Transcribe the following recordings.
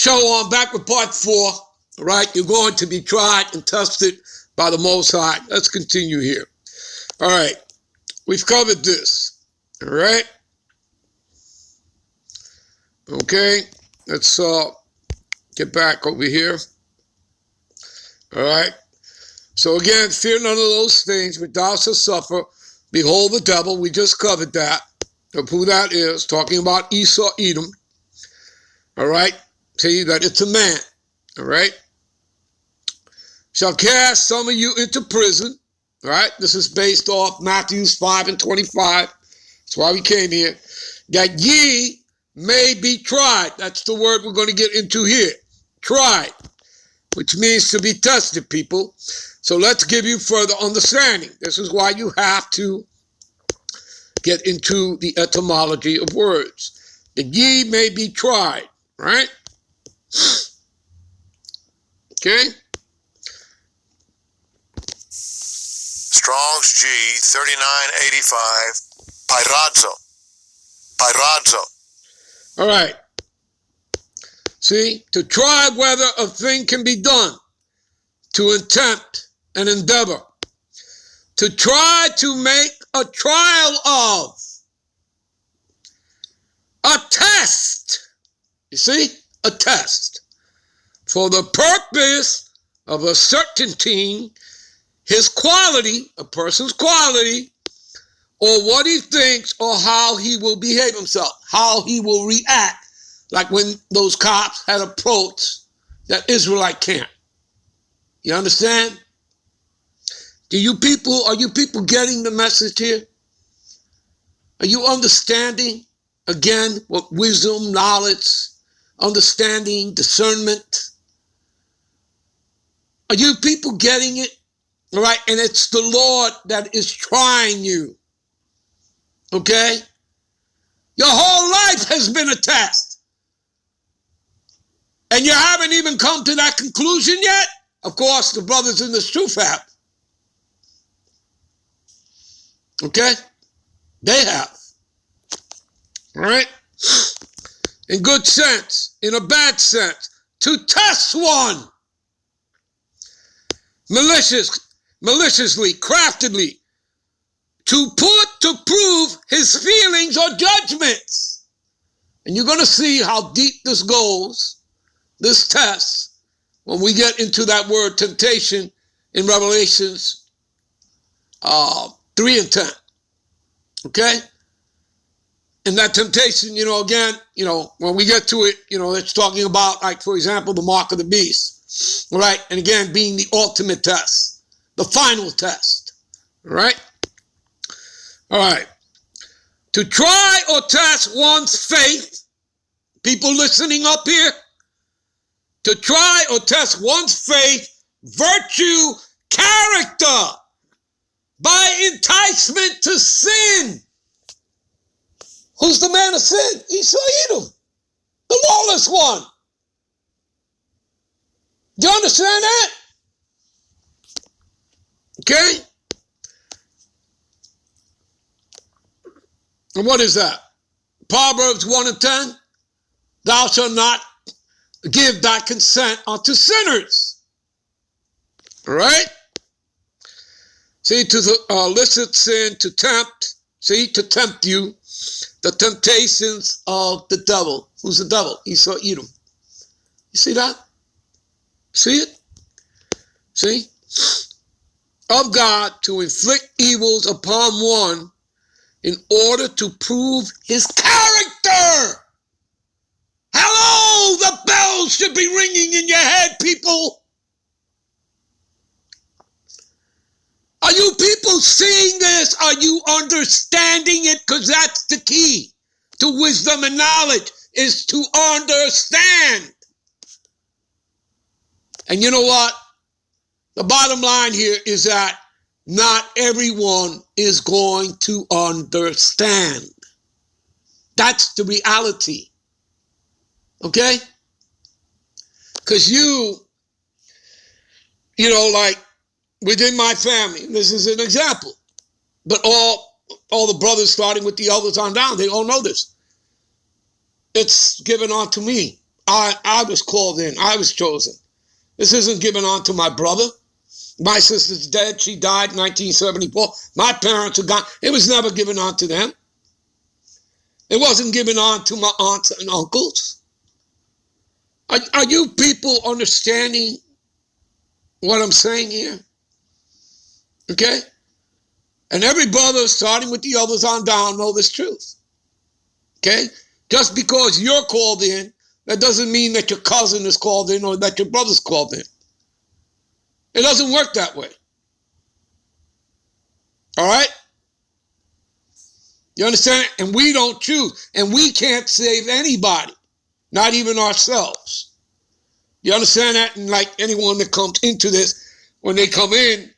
show on back with part 4. All right, you're going to be tried and tested by the Most High. Let's continue here. All right, we've covered this. All right. Okay, let's get back over here. All right. So again, fear none of those things, but thou shalt suffer. Behold the devil. We just covered that, of who that is, talking about Esau, Edom. All right. See that it's a man. All right. Shall cast some of you into prison. All right. This is based off Matthew 5:25. That's why we came here. That ye may be tried. That's the word we're going to get into here. Tried, which means to be tested, people. So let's give you further understanding. This is why you have to get into the etymology of words. That ye may be tried, right? Okay? Strong's G 3985. Pyradzo. All right. See, to try whether a thing can be done, to attempt and endeavor, to try to make a trial of, a test. You see, a test for the purpose of ascertaining his quality, a person's quality, or what he thinks, or how he will behave himself, how he will react, like when those cops had approached that Israelite camp. You understand? Are you people getting the message here? Are you understanding, again, what wisdom, knowledge, understanding, discernment? Are you people getting it? All right, and it's the Lord that is trying you. Okay? Your whole life has been a test. And you haven't even come to that conclusion yet? Of course, the brothers in this truth have. Okay? They have. All right? In good sense, in a bad sense, to test one. Maliciously, craftily, to prove his feelings or judgments. And you're going to see how deep this goes, this test, when we get into that word temptation in Revelations 3 and 10. Okay? And that temptation, again, when we get to it, it's talking about, like, for example, the mark of the beast. All right? And again, being the ultimate test, the final test. All right? All right. To try or test one's faith, people listening up here, to try or test one's faith, virtue, character, by enticement to sin. Who's the man of sin? Esau, Edom, the lawless one. Do you understand that? Okay? And what is that? Proverbs 1 and 10. Thou shalt not give thy consent unto sinners. All right? See, to illicit sin, to tempt, to tempt you, the temptations of the devil. Who's the devil? Esau, Edom. You see that? See it? See? Of God to inflict evils upon one in order to prove his character. Hello, the bells should be ringing in your head, people. Are you people seeing this? Are you understanding it? Because that's the key to wisdom and knowledge, is to understand. And you know what? The bottom line here is that not everyone is going to understand. That's the reality. Okay? Because like within my family, this is an example, but all the brothers, starting with the elders on down, they all know this. It's given on to me. I was called in. I was chosen. This isn't given on to my brother. My sister's dead. She died in 1974. My parents are gone. It was never given on to them. It wasn't given on to my aunts and uncles. Are you people understanding what I'm saying here? Okay? And every brother, starting with the others on down, know this truth. Okay? Just because you're called in, that doesn't mean that your cousin is called in or that your brother's called in. It doesn't work that way. All right? You understand? And we don't choose. And we can't save anybody, not even ourselves. You understand that? And like anyone that comes into this, when they come in,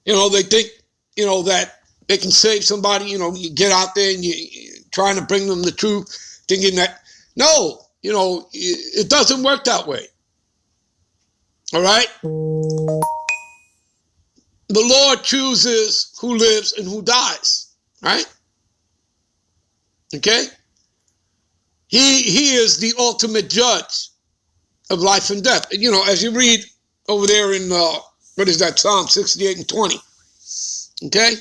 they think, that they can save somebody. You get out there and you're trying to bring them the truth, thinking that, no, it doesn't work that way. All right? The Lord chooses who lives and who dies, right? Okay? He is the ultimate judge of life and death. As you read over there in, Psalm 68 and 20. Okay?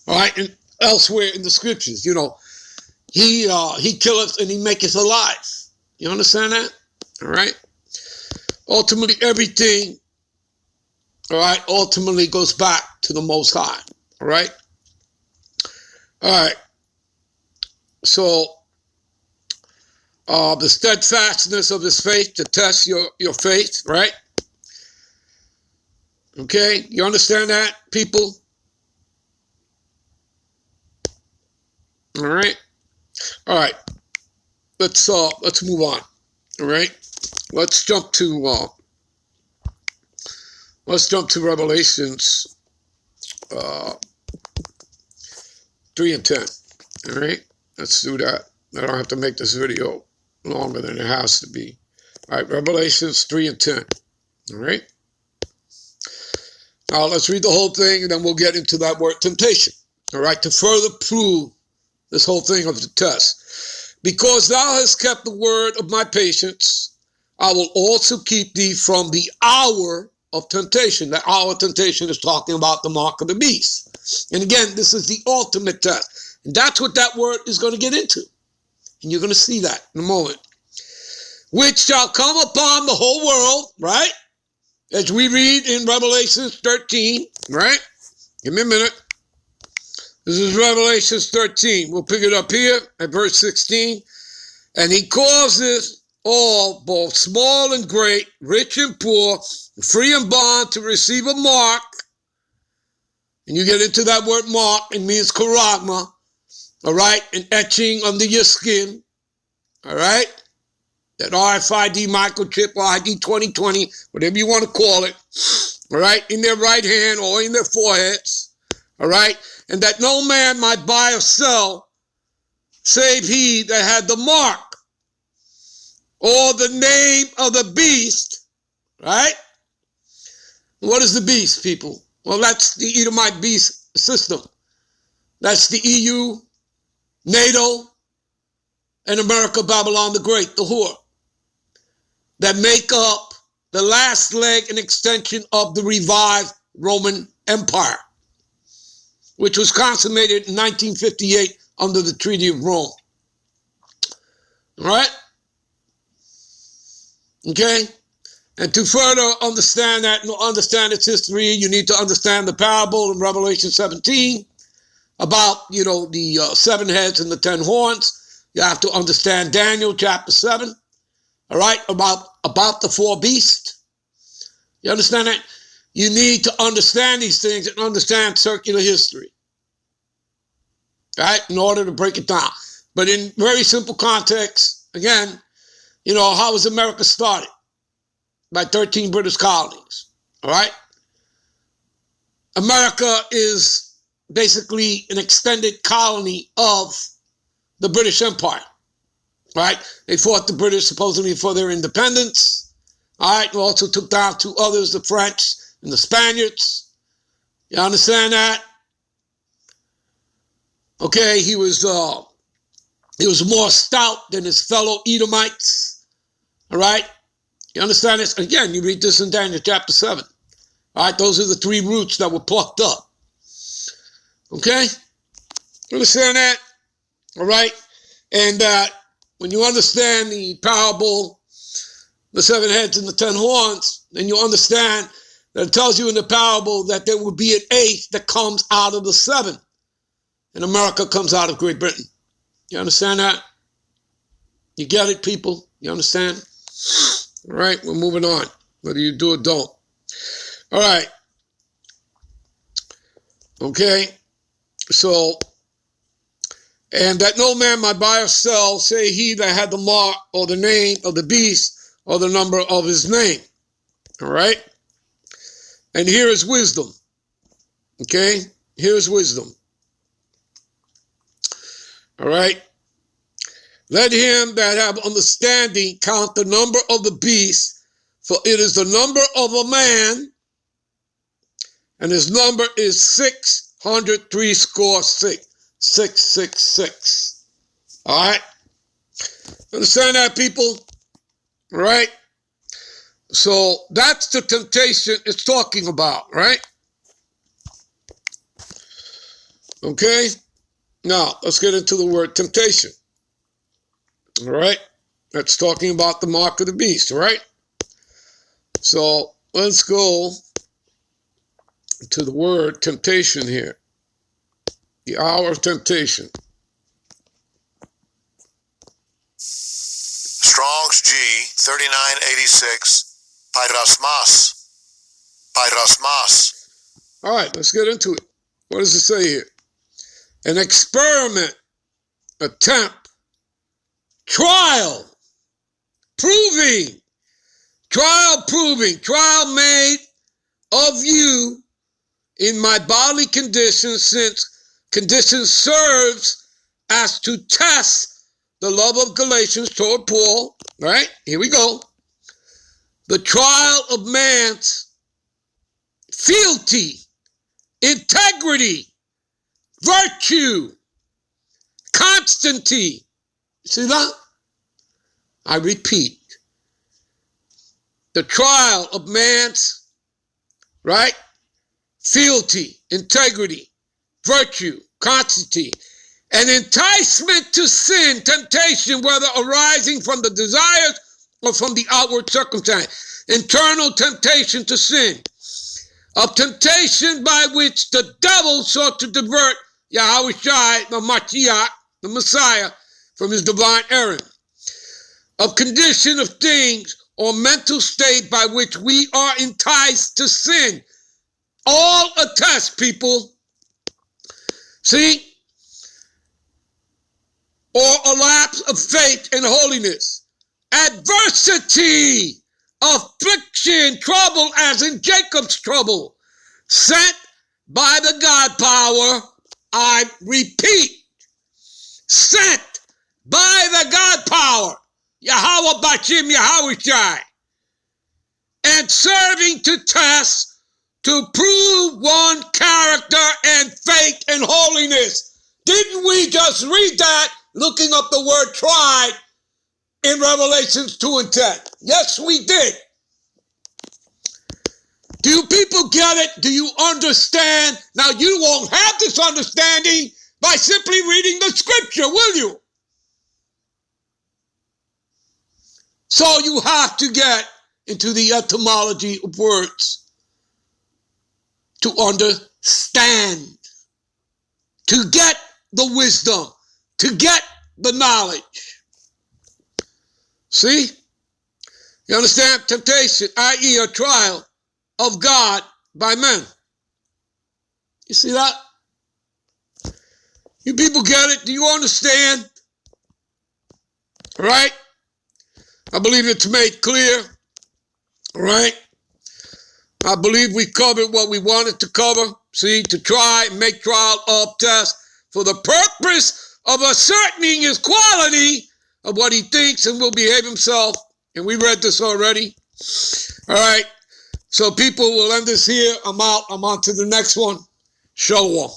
All right, and elsewhere in the scriptures, he killeth and he maketh alive. You understand that? All right? Ultimately, everything, all right, ultimately goes back to the Most High. All right? All right. So, the steadfastness of his faith to test your faith, right? Okay, you understand that, people? All right. All right. Let's move on. All right. Let's jump to Revelations 3 and 10. All right. Let's do that. I don't have to make this video longer than it has to be. All right. Revelations 3 and 10. All right. Now let's read the whole thing and then we'll get into that word temptation. All right. To further prove this whole thing of the test. Because thou hast kept the word of my patience, I will also keep thee from the hour of temptation. The hour of temptation is talking about the mark of the beast. And again, this is the ultimate test. And that's what that word is going to get into. And you're going to see that in a moment. Which shall come upon the whole world, right? As we read in Revelation 13, right? Give me a minute. This is Revelation 13. We'll pick it up here at verse 16. And he causes all, both small and great, rich and poor, free and bond, to receive a mark. And you get into that word mark, it means charagma, all right? An etching under your skin, all right? That RFID microchip or ID 2020, whatever you want to call it, all right? In their right hand or in their foreheads, all right? And that no man might buy or sell save he that had the mark or the name of the beast, right? What is the beast, people? Well, that's the Edomite beast system. That's the EU, NATO, and America, Babylon the Great, the whore, that make up the last leg and extension of the revived Roman Empire, which was consummated in 1958 under the Treaty of Rome. All right? Okay? And to further understand that and understand its history, you need to understand the parable in Revelation 17 about, the 7 heads and the 10 horns. You have to understand Daniel chapter 7, all right, about the 4 beasts. You understand that? You need to understand these things and understand circular history, right, in order to break it down. But in very simple context, again, how was America started? By 13 British colonies, all right? America is basically an extended colony of the British Empire, right? They fought the British supposedly for their independence, all right? We also took down 2 others, the French and the Spaniards. You understand that? Okay, he was He was more stout than his fellow Edomites. All right? You understand this? Again, you read this in Daniel chapter 7. All right? Those are the 3 roots that were plucked up. Okay? Understand that? All right? And when you understand the parable, the 7 heads and the 10 horns, then you understand that it tells you in the parable that there will be an 8th that comes out of the 7. And America comes out of Great Britain. You understand that? You get it, people? You understand? All right, we're moving on, whether you do or don't. All right. Okay. So, and that no man might buy or sell, say he that had the mark or the name of the beast or the number of his name. All right. And here is wisdom. Okay. Here's wisdom. All right. Let him that have understanding count the number of the beast, for it is the number of a man, and his number is 666. All right? Understand that, people? All right? So that's the temptation it's talking about, right? Okay? Now, let's get into the word temptation. All right? That's talking about the mark of the beast, all right? So let's go to the word temptation here. The hour of temptation. Strong's G 3986. Pyrosmas. All right, let's get into it. What does it say here? An experiment, attempt, trial, proving, trial made of you in my bodily condition, since condition serves as to test the love of Galatians toward Paul. Right? Here we go. The trial of man's fealty, integrity, virtue, constancy. See that? I repeat. The trial of man's, right? Fealty, integrity, virtue, constancy, an enticement to sin, temptation, whether arising from the desires or from the outward circumstance, internal temptation to sin, of temptation by which the devil sought to divert Yahweh Shai, the Mashiach, the Messiah, from his divine errand, of condition of things or mental state by which we are enticed to sin. All a test, people. See? Or a lapse of faith and holiness. Adversity, affliction, trouble, as in Jacob's trouble, sent by the God power, I repeat, sent by the God power, Yahweh Bashim Yahweh Shai, and serving to test, to prove one character and faith and holiness. Didn't we just read that, looking up the word tried in Revelations 2 and 10? Yes, we did. Do you people get it? Do you understand? Now, you won't have this understanding by simply reading the scripture, will you? So you have to get into the etymology of words to understand, to get the wisdom, to get the knowledge. See? You understand? Temptation, i.e. a trial of God by men. You see that? You people get it? Do you understand? All right? I believe it's made clear. All right? I believe we covered what we wanted to cover. See, to try and make trial of test for the purpose of ascertaining his quality of what he thinks and will behave himself. And we read this already. All right. So people, will end this here. I'm out. I'm on to the next one. Shalom.